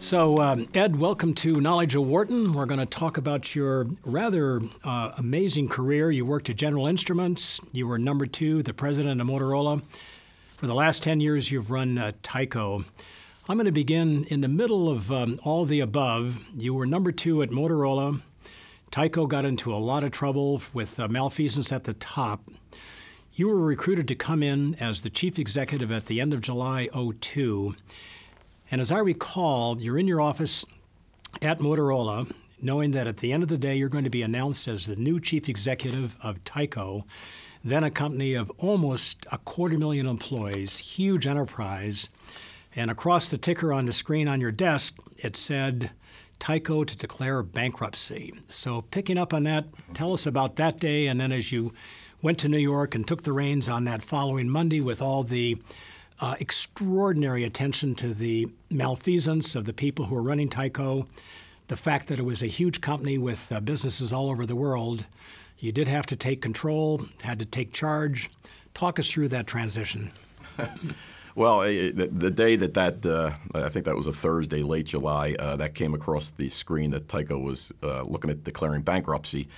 Ed, welcome to Knowledge of Wharton. We're going to talk about your rather amazing career. You worked at General Instruments. You were number 2, the president of Motorola. For the last 10 years, you've run Tyco. I'm going to begin in the middle of all the above. You were number 2 at Motorola. Tyco got into a lot of trouble with malfeasance at the top. You were recruited to come in as the chief executive at the end of July '02. And as I recall, you're in your office at Motorola, knowing that at the end of the day, you're going to be announced as the new chief executive of Tyco, then a company of almost 250,000 employees, huge enterprise. And across the ticker on the screen on your desk, it said, Tyco to declare bankruptcy. So picking up on that, tell us about that day, and then as you went to New York and took the reins on that following Monday with all the extraordinary attention to the malfeasance of the people who were running Tyco, the fact that it was a huge company with businesses all over the world. You did have to take control, had to take charge. Talk us through that transition. Well, the day that I think that was a Thursday, late July, that came across the screen that Tyco was looking at declaring bankruptcy.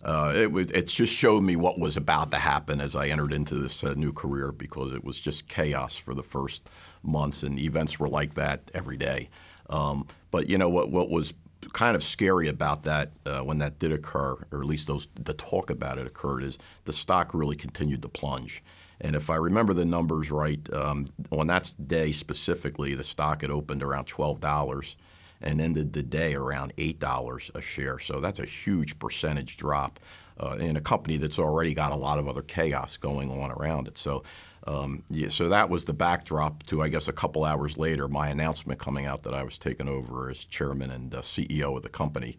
It just showed me what was about to happen as I entered into this new career, because it was just chaos for the first months, and events were like that every day. But you know what was kind of scary about that when that did occur, or at least the talk about it occurred, is the stock really continued to plunge. And if I remember the numbers right, on that day specifically, the stock had opened around $12 and ended the day around $8 a share. So that's a huge percentage drop in a company that's already got a lot of other chaos going on around it. So, so that was the backdrop to, I guess, a couple hours later, my announcement coming out that I was taking over as chairman and CEO of the company.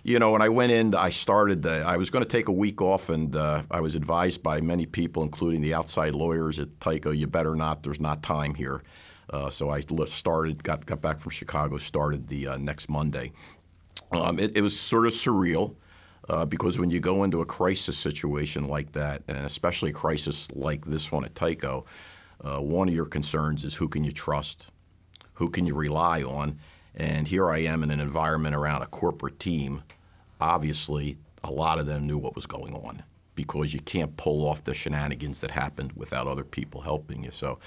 You know, when I went in, I was going to take a week off, and I was advised by many people, including the outside lawyers at Tyco, you better not, there's not time here. So I got back from Chicago, started the next Monday. It was sort of surreal because when you go into a crisis situation like that, and especially a crisis like this one at Tyco, one of your concerns is who can you trust, who can you rely on, and here I am in an environment around a corporate team. Obviously, a lot of them knew what was going on, because you can't pull off the shenanigans that happened without other people helping you. So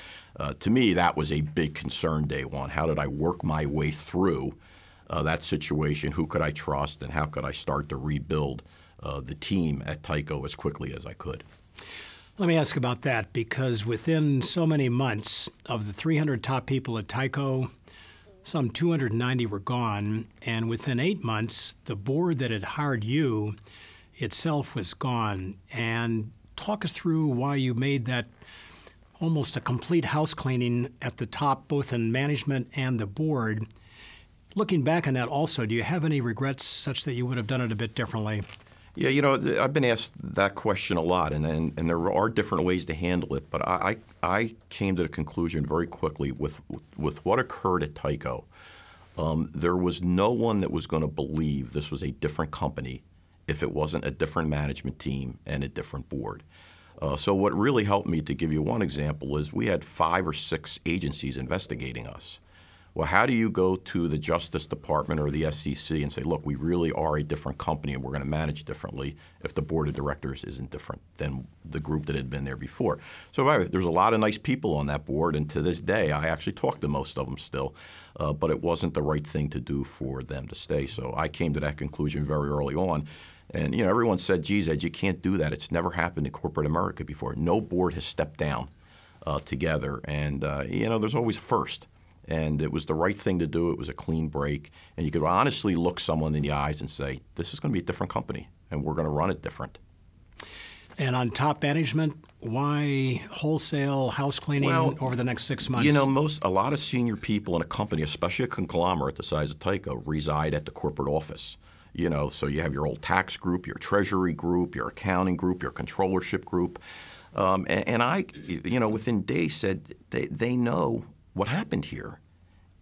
to me, that was a big concern day one. How did I work my way through that situation? Who could I trust, and how could I start to rebuild the team at Tyco as quickly as I could? Let me ask about that, because within so many months, of the 300 top people at Tyco, some 290 were gone, and within 8 months, the board that had hired you itself was gone. And talk us through why you made that almost a complete house cleaning at the top, both in management and the board. Looking back on that also, do you have any regrets such that you would have done it a bit differently? Yeah, you know, I've been asked that question a lot, and there are different ways to handle it. But I came to the conclusion very quickly with what occurred at Tyco. There was no one that was going to believe this was a different company if it wasn't a different management team and a different board. So what really helped me, to give you one example, is we had 5 or 6 agencies investigating us. Well, how do you go to the Justice Department or the SEC and say, look, we really are a different company and we're going to manage differently, if the board of directors isn't different than the group that had been there before? So there's a lot of nice people on that board, and to this day, I actually talk to most of them still, but it wasn't the right thing to do for them to stay. So I came to that conclusion very early on. And you know, everyone said, geez, Ed, you can't do that. It's never happened in corporate America before. No board has stepped down together. And you know, there's always a first. And it was the right thing to do. It was a clean break. And you could honestly look someone in the eyes and say, this is going to be a different company, and we're going to run it different. And on top management, why wholesale house cleaning over the next 6 months? You know, a lot of senior people in a company, especially a conglomerate the size of Tyco, reside at the corporate office. You know, so you have your old tax group, your treasury group, your accounting group, your controllership group. And I, you know, within days said they know what happened here,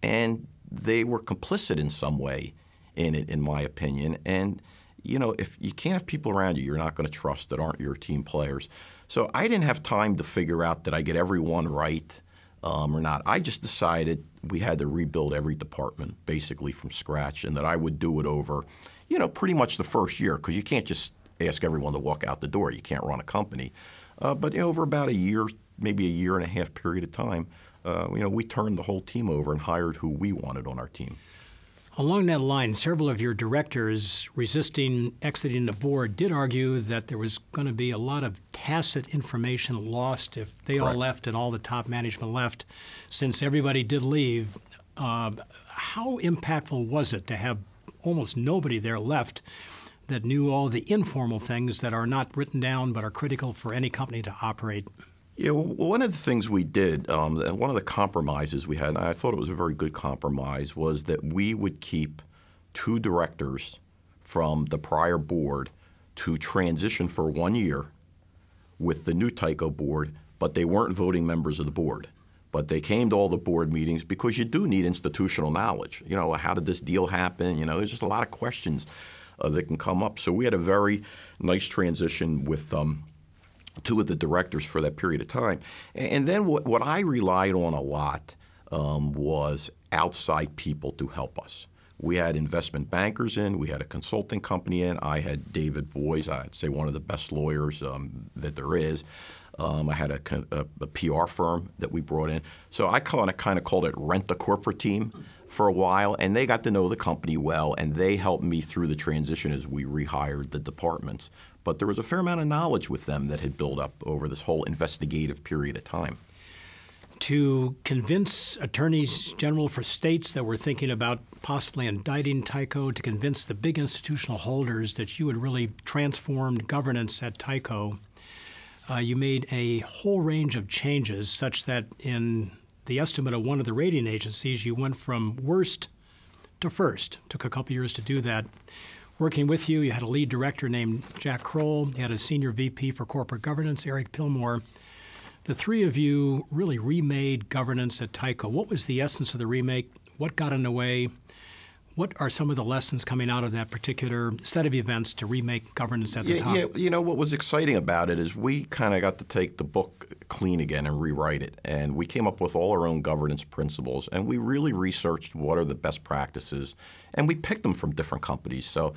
and they were complicit in some way in it, in my opinion. And you know, if you can't have people around you you're not going to trust that aren't your team players. So I didn't have time to figure out, did I get everyone right or not. I just decided we had to rebuild every department basically from scratch, and that I would do it over, pretty much the first year, because you can't just ask everyone to walk out the door. You can't run a company. But over about a year, maybe a year and a half period of time, we turned the whole team over and hired who we wanted on our team. Along that line, several of your directors resisting exiting the board did argue that there was going to be a lot of tacit information lost if they all left and all the top management left, since everybody did leave. How impactful was it to have almost nobody there left that knew all the informal things that are not written down but are critical for any company to operate? Yeah, well, one of the things we did, and one of the compromises we had, and I thought it was a very good compromise, was that we would keep 2 directors from the prior board to transition for 1 year with the new Tyco board, but they weren't voting members of the board. But they came to all the board meetings because you do need institutional knowledge. How did this deal happen? There's just a lot of questions that can come up. So we had a very nice transition with 2 of the directors for that period of time. And then what I relied on a lot was outside people to help us. We had investment bankers in. We had a consulting company in. I had David Boyes, I'd say one of the best lawyers that there is. I had a PR firm that we brought in. So I kind of called it rent a corporate team for a while, and they got to know the company well, and they helped me through the transition as we rehired the departments. But there was a fair amount of knowledge with them that had built up over this whole investigative period of time. To convince attorneys general for states that were thinking about possibly indicting Tyco, to convince the big institutional holders that you had really transformed governance at Tyco, you made a whole range of changes such that in the estimate of one of the rating agencies, you went from worst to first. Took a couple years to do that. Working with you, you had a lead director named Jack Kroll. You had a senior VP for corporate governance, Eric Pillmore. The 3 of you really remade governance at Tyco. What was the essence of the remake? What got in the way? What are some of the lessons coming out of that particular set of events to remake governance at the top? Yeah, what was exciting about it is we kind of got to take the book clean again and rewrite it. And we came up with all our own governance principles, and we really researched what are the best practices, and we picked them from different companies. So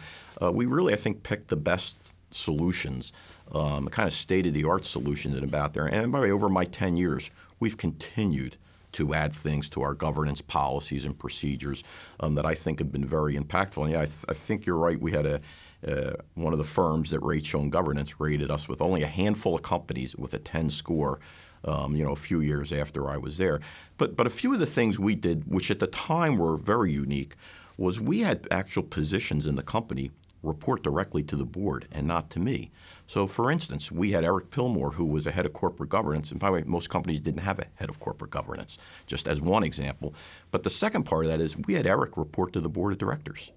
we really, I think, picked the best solutions, kind of state-of-the-art solutions that are about there. And by the way, over my 10 years, we've continued to add things to our governance policies and procedures that I think have been very impactful. And yeah, I think you're right. We had one of the firms that rates on governance rated us with only a handful of companies with a 10 score, a few years after I was there. But a few of the things we did, which at the time were very unique, was we had actual positions in the company report directly to the board and not to me. So, for instance, we had Eric Pillmore, who was a head of corporate governance. And by the way, most companies didn't have a head of corporate governance, just as one example. But the second part of that is we had Eric report to the board of directors.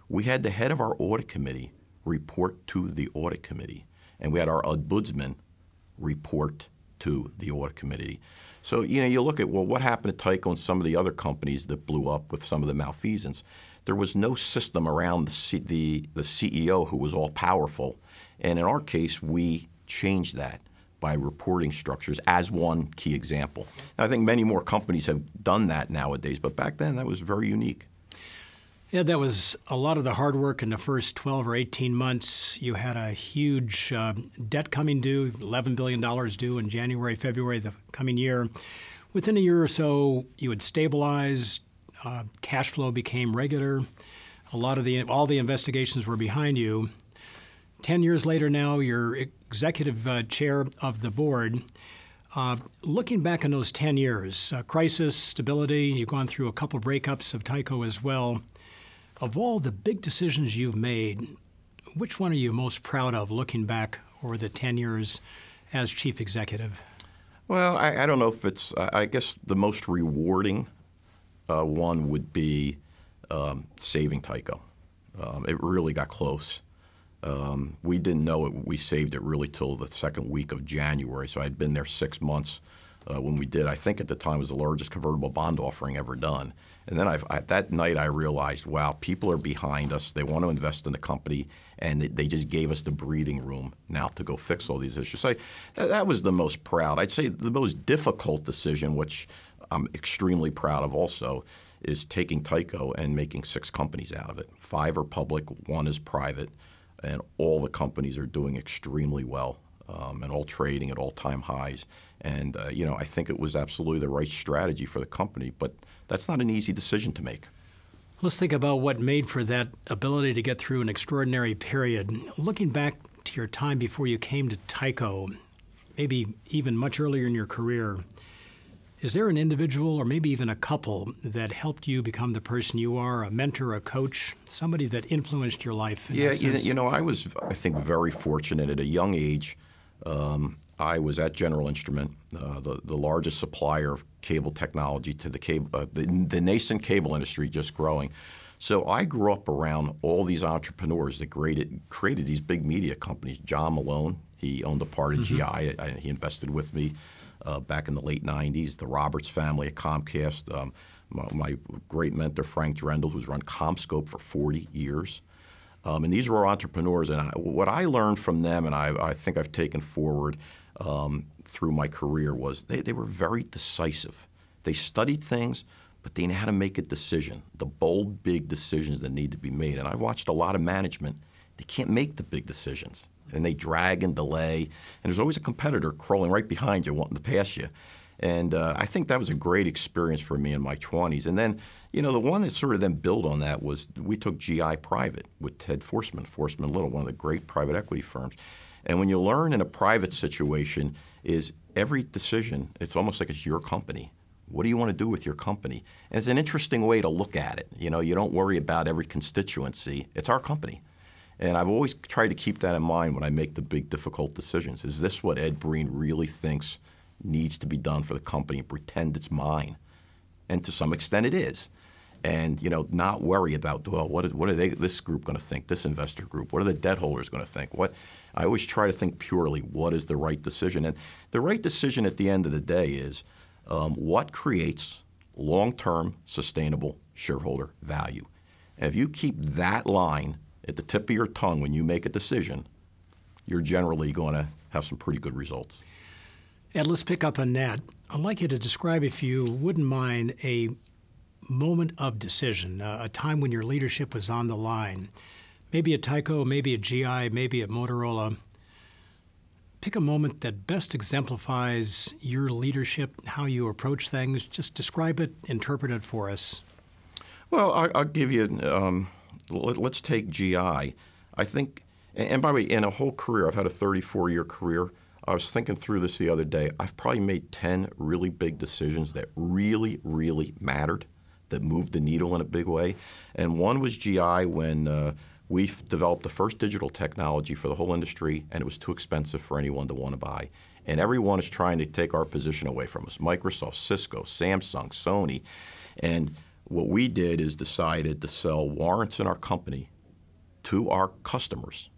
We had the head of our audit committee report to the audit committee. And we had our ombudsman report to the audit committee. So, you look at, well, what happened at Tyco and some of the other companies that blew up with some of the malfeasance. There was no system around the CEO who was all powerful. And in our case, we changed that by reporting structures as one key example. And I think many more companies have done that nowadays, but back then that was very unique. Yeah, that was a lot of the hard work in the first 12 or 18 months. You had a huge debt coming due, $11 billion due in January, February of the coming year. Within a year or so, you had stabilized. Cash flow became regular. All the investigations were behind you. 10 years later now, you're executive chair of the board. Looking back on those 10 years, crisis, stability, you've gone through a couple breakups of Tyco as well. Of all the big decisions you've made, which one are you most proud of looking back over the 10 years as chief executive? Well, I don't know if it's, I guess the most rewarding one would be saving Tyco. It really got close. We didn't know it. We saved it really till the second week of January. So I'd been there 6 months when we did. I think at the time it was the largest convertible bond offering ever done. And then that night I realized, wow, people are behind us. They want to invest in the company, and they just gave us the breathing room now to go fix all these issues. So that was the most proud. I'd say the most difficult decision, which I'm extremely proud of also is taking Tyco and making 6 companies out of it. 5 are public, 1 is private, and all the companies are doing extremely well and all trading at all-time highs. And I think it was absolutely the right strategy for the company, but that's not an easy decision to make. Let's think about what made for that ability to get through an extraordinary period. Looking back to your time before you came to Tyco, maybe even much earlier in your career, is there an individual or maybe even a couple that helped you become the person you are, a mentor, a coach, somebody that influenced your life? Yeah, I was, I think, very fortunate at a young age. I was at General Instrument, the largest supplier of cable technology to the nascent cable industry, just growing. So I grew up around all these entrepreneurs that created these big media companies. John Malone, he owned a part of GI. He invested with me back in the late 90s. The Roberts family at Comcast. My great mentor, Frank Drendel, who's run CommScope for 40 years. And these were entrepreneurs. And what I learned from them, and I think I've taken forward through my career, was they were very decisive. They studied things, but they knew how to make a decision, the bold, big decisions that need to be made. And I've watched a lot of management. They can't make the big decisions, and they drag and delay. And there's always a competitor crawling right behind you wanting to pass you. And I think that was a great experience for me in my 20s. And then, the one that sort of then built on that was we took GI private with Ted Forsman Little, one of the great private equity firms. And when you learn in a private situation is every decision, it's almost like it's your company. What do you want to do with your company? And it's an interesting way to look at it. You don't worry about every constituency. It's our company. And I've always tried to keep that in mind when I make the big, difficult decisions. Is this what Ed Breen really thinks needs to be done for the company, and pretend it's mine? And to some extent it is. And not worry about, well, what are this group going to think, this investor group? What are the debt holders going to think? I always try to think purely, what is the right decision? And the right decision at the end of the day is what creates long-term sustainable shareholder value. And if you keep that line at the tip of your tongue when you make a decision, you're generally going to have some pretty good results. Ed, let's pick up on that. I'd like you to describe, if you wouldn't mind, a moment of decision, a time when your leadership was on the line. Maybe at Tyco, maybe at GI, maybe at Motorola. Pick a moment that best exemplifies your leadership, how you approach things. Just describe it, interpret it for us. Well, I'll give you, let's take GI. I think, and by the way, in a whole career, I've had a 34-year career. I was thinking through this the other day. I've probably made 10 really big decisions that really, really mattered, that moved the needle in a big way. And one was GI when we developed the first digital technology for the whole industry, and it was too expensive for anyone to want to buy. And everyone is trying to take our position away from us. Microsoft, Cisco, Samsung, Sony. And what we did is decided to sell warrants in our company to our customers,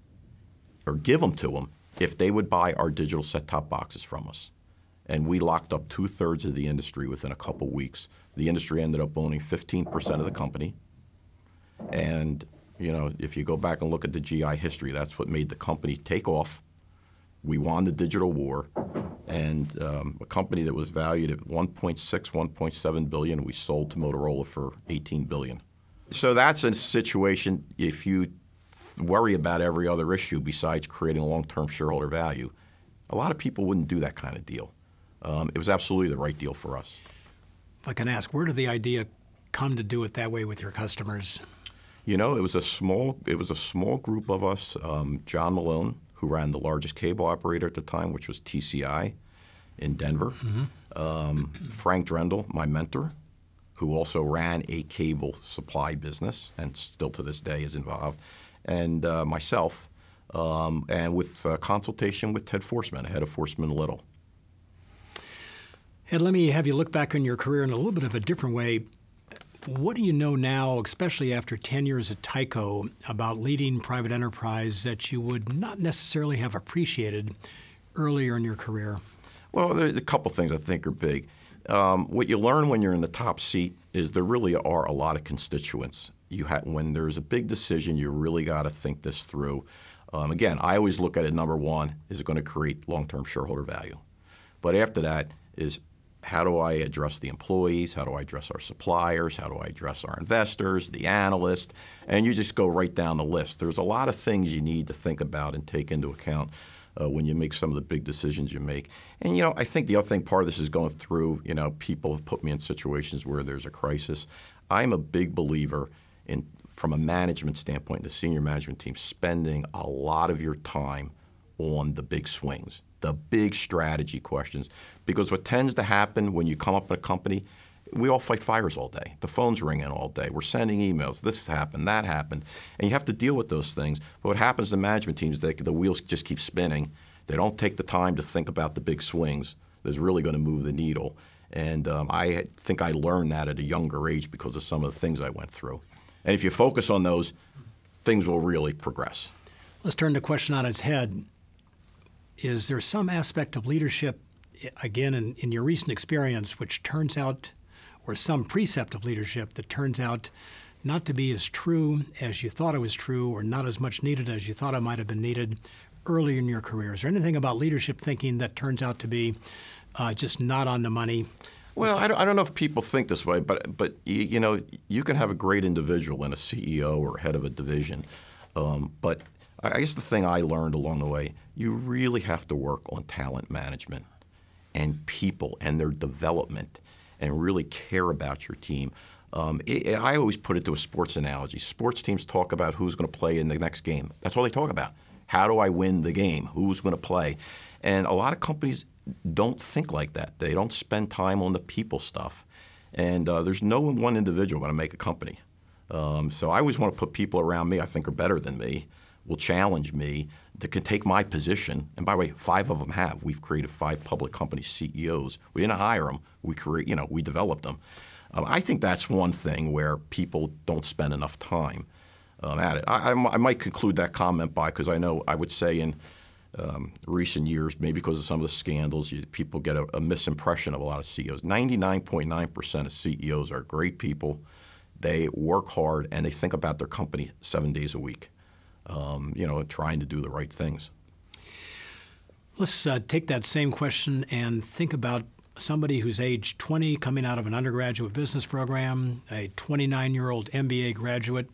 or give them to them, if they would buy our digital set-top boxes from us. And we locked up 2/3 of the industry within a couple weeks. The industry ended up owning 15% of the company. And if you go back and look at the GI history, that's what made the company take off. We won the digital war. And a company that was valued at $1.6, $1.7 billion, we sold to Motorola for $18 billion. So that's a situation, if you worry about every other issue besides creating long-term shareholder value, a lot of people wouldn't do that kind of deal. It was absolutely the right deal for us. If I can ask, where did the idea come to do it that way with your customers? It was a small group of us. John Malone, who ran the largest cable operator at the time, which was TCI in Denver. Frank Drendel, my mentor, who also ran a cable supply business and still to this day is involved, and myself, and with consultation with Ted Forsman, head of Forsman Little. Ed, let me have you look back on your career in a little bit of a different way. What do you know now, especially after 10 years at Tyco, about leading private enterprise that you would not necessarily have appreciated earlier in your career? Well, there's a couple things I think are big. What you learn when you're in the top seat is there really are a lot of constituents. When there's a big decision, you really got to think this through. Again, I always look at it, number one, is it going to create long-term shareholder value? But after that is how do I address the employees? How do I address our suppliers? How do I address our investors, the analysts? And you just go right down the list. There's a lot of things you need to think about and take into account when you make some of the big decisions you make. And, you know, I think the other thing, part of this is going through, you know, people have put me in situations where there's a crisis. I'm a big believer in, from a management standpoint, the senior management team, spending a lot of your time on the big swings, the big strategy questions. Because what tends to happen when you come up in a company, we all fight fires all day. The phone's ringing all day. We're sending emails. This happened, that happened. And you have to deal with those things. But what happens to management teams, the wheels just keep spinning. They don't take the time to think about the big swings that's really going to move the needle. And I think I learned that at a younger age because of some of the things I went through. And if you focus on those, things will really progress. Let's turn the question on its head. Is there some aspect of leadership, again, in your recent experience, which turns out, or some precept of leadership that turns out not to be as true as you thought it was true, or not as much needed as you thought it might have been needed early in your career? Is there anything about leadership thinking that turns out to be just not on the money? Well, I don't know if people think this way, but you know, you can have a great individual and a CEO or head of a division, but I guess the thing I learned along the way, you really have to work on talent management and people and their development and really care about your team. I always put it to a sports analogy. Sports teams talk about who's going to play in the next game. That's all they talk about. How do I win the game? Who's going to play? And a lot of companies don't think like that. They don't spend time on the people stuff. And there's no one individual going to make a company. So I always want to put people around me I think are better than me, will challenge me, that can take my position. And by the way, 5 of them have. We've created 5 public company CEOs. We didn't hire them. We developed them. I think that's one thing where people don't spend enough time at it. I might conclude that comment by, because I know I would say in recent years, maybe because of some of the scandals, people get a misimpression of a lot of CEOs. 99.9% of CEOs are great people. They work hard and they think about their company 7 days a week. You know, trying to do the right things. Let's take that same question and think about somebody who's age 20, coming out of an undergraduate business program, a 29-year-old MBA graduate.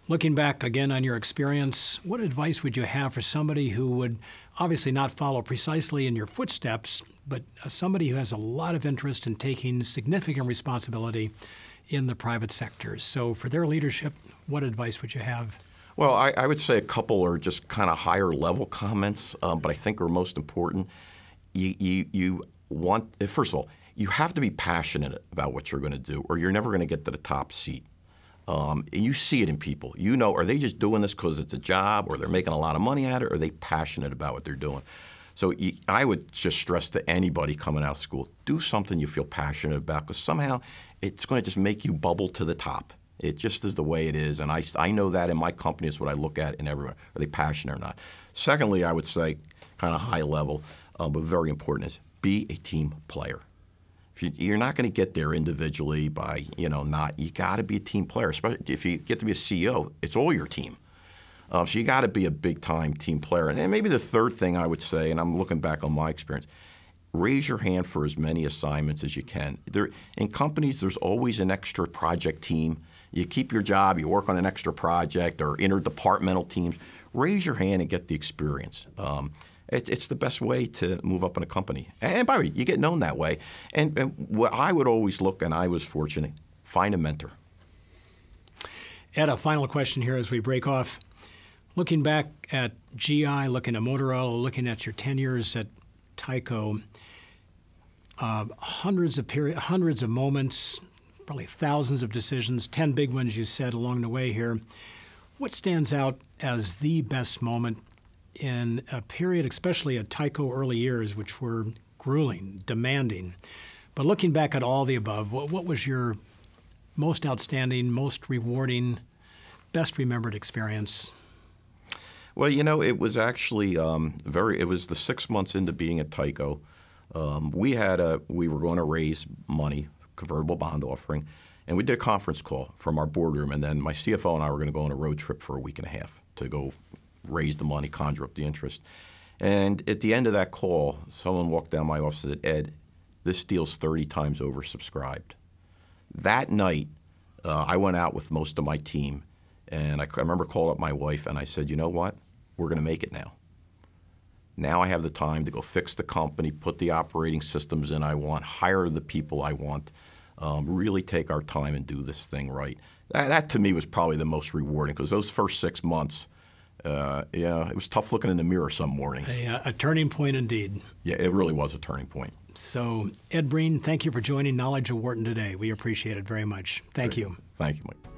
Looking back again on your experience, what advice would you have for somebody who would obviously not follow precisely in your footsteps, but somebody who has a lot of interest in taking significant responsibility in the private sector? So for their leadership, what advice would you have? Well, I would say a couple are just kind of higher level comments, but I think are most important. You want, first of all, you have to be passionate about what you're going to do, or you're never going to get to the top seat. And you see it in people. You know, are they just doing this because it's a job, or they're making a lot of money at it, or are they passionate about what they're doing? So I would just stress to anybody coming out of school, do something you feel passionate about, because somehow it's going to just make you bubble to the top. It just is the way it is, and I know that in my company is what I look at in everyone. Are they passionate or not? Secondly, I would say, kind of high level, but very important, is be a team player. You're not going to get there individually by, you got to be a team player. Especially if you get to be a CEO, it's all your team. So you got to be a big-time team player. And maybe the third thing I would say, and I'm looking back on my experience, raise your hand for as many assignments as you can. In companies, there's always an extra project team. You keep your job, you work on an extra project or interdepartmental teams. Raise your hand and get the experience. It's the best way to move up in a company. And by the way, you get known that way. And what I would always look, and I was fortunate, find a mentor. Ed, a final question here as we break off. Looking back at GI, looking at Motorola, looking at your 10 years at Tyco, hundreds of moments, probably thousands of decisions, 10 big ones you said along the way here. What stands out as the best moment in a period, especially at Tyco early years, which were grueling, demanding? But looking back at all the above, what was your most outstanding, most rewarding, best remembered experience? Well, it was actually it was the 6 months into being at Tyco. We were going to raise money, convertible bond offering, and we did a conference call from our boardroom, and then my CFO and I were going to go on a road trip for a week and a half to go raise the money, conjure up the interest. And at the end of that call, someone walked down my office and said, "Ed, this deal's 30 times oversubscribed. That night, I went out with most of my team, and I remember calling up my wife, and I said, you know what? We're going to make it now. Now I have the time to go fix the company, put the operating systems in I want, hire the people I want, really take our time and do this thing right. That to me was probably the most rewarding, because those first 6 months, it was tough looking in the mirror some mornings. A turning point indeed. Yeah, it really was a turning point. So, Ed Breen, thank you for joining Knowledge of Wharton today. We appreciate it very much. Thank you. Thank you, Mike.